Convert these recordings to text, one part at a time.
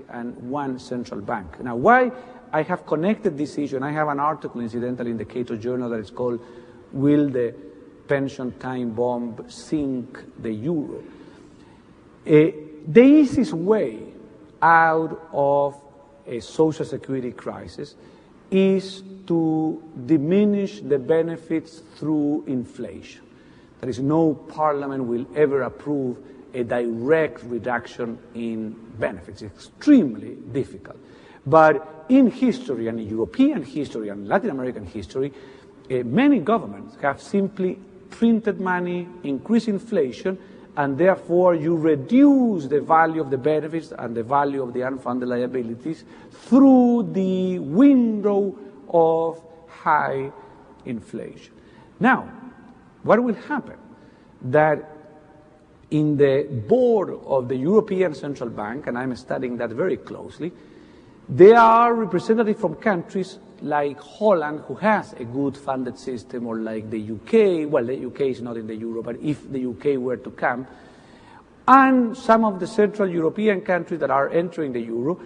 and one central bank. Now, why I have connected this issue, and I have an article, incidentally, in the Cato Journal that is called "Will the Pension Time Bomb Sink the Euro?" The easiest way out of a social security crisis is to diminish the benefits through inflation. There is no parliament will ever approve a direct reduction in benefits. It's extremely difficult. But in history, and in European history and Latin American history, many governments have simply printed money, increased inflation, and therefore you reduce the value of the benefits and the value of the unfunded liabilities through the window of high inflation. Now, what will happen? That in the board of the European Central Bank, and I'm studying that very closely, there are representatives from countries like Holland, who has a good funded system, or like the UK. Well, the UK is not in the euro, but if the UK were to come, and some of the Central European countries that are entering the euro,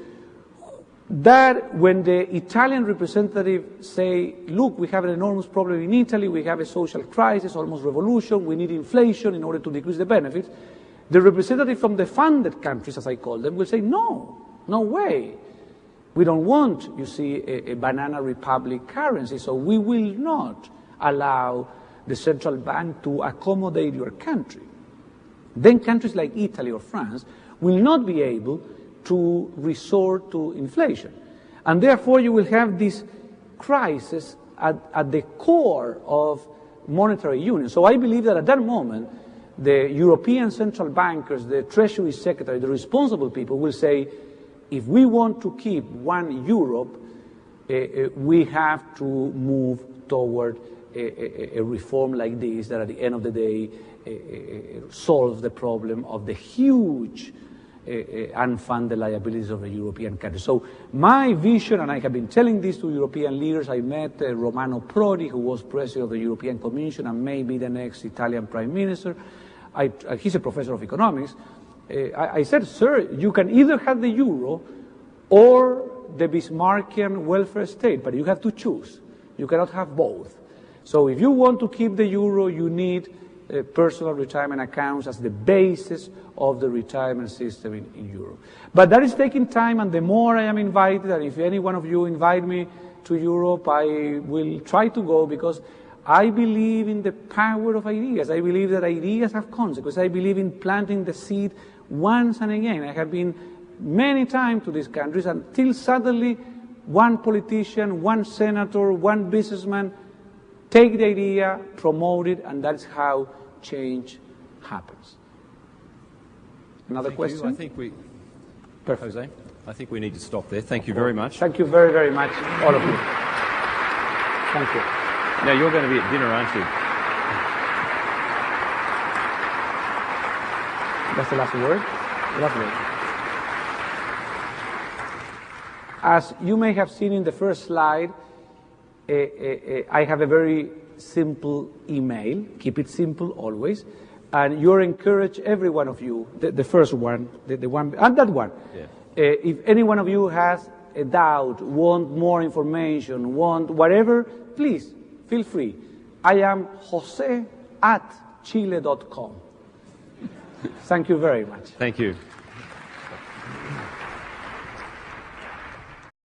that when the Italian representatives say, look, we have an enormous problem in Italy, we have a social crisis, almost revolution, we need inflation in order to decrease the benefits, the representative from the funded countries, as I call them, will say, no way. We don't want, you see, a banana republic currency, so we will not allow the central bank to accommodate your country. Then countries like Italy or France will not be able to resort to inflation. And therefore you will have this crisis at the core of monetary union. So I believe that at that moment, the European central bankers, the treasury secretary, the responsible people will say, if we want to keep one Europe, we have to move toward a reform like this that at the end of the day solves the problem of the huge unfunded liabilities of the European countries. So my vision, and I have been telling this to European leaders, I met Romano Prodi, who was president of the European Commission and may be the next Italian Prime Minister. He's a professor of economics. I said, sir, you can either have the euro or the Bismarckian welfare state, but you have to choose. You cannot have both. So if you want to keep the euro, you need personal retirement accounts as the basis of the retirement system in Europe. But that is taking time, and the more I am invited, and if any one of you invite me to Europe, I will try to go, because I believe in the power of ideas. I believe that ideas have consequences. I believe in planting the seed once and again. I have been many times to these countries until suddenly one politician, one senator, one businessman take the idea, promote it, and that's how change happens. Another question? I think we... Perfect. Jose, I think we need to stop there. Thank you very much. Thank you very, very much, all of you. Thank you. Now, you're going to be at dinner, aren't you? That's the last word? Lovely. As you may have seen in the first slide, I have a very simple email. Keep it simple always. And you're encouraged, every one of you, the first one, the one, and that one. Yeah. If any one of you has a doubt, want more information, want whatever, please, feel free. I am Jose@chile.com. Thank you very much. Thank you.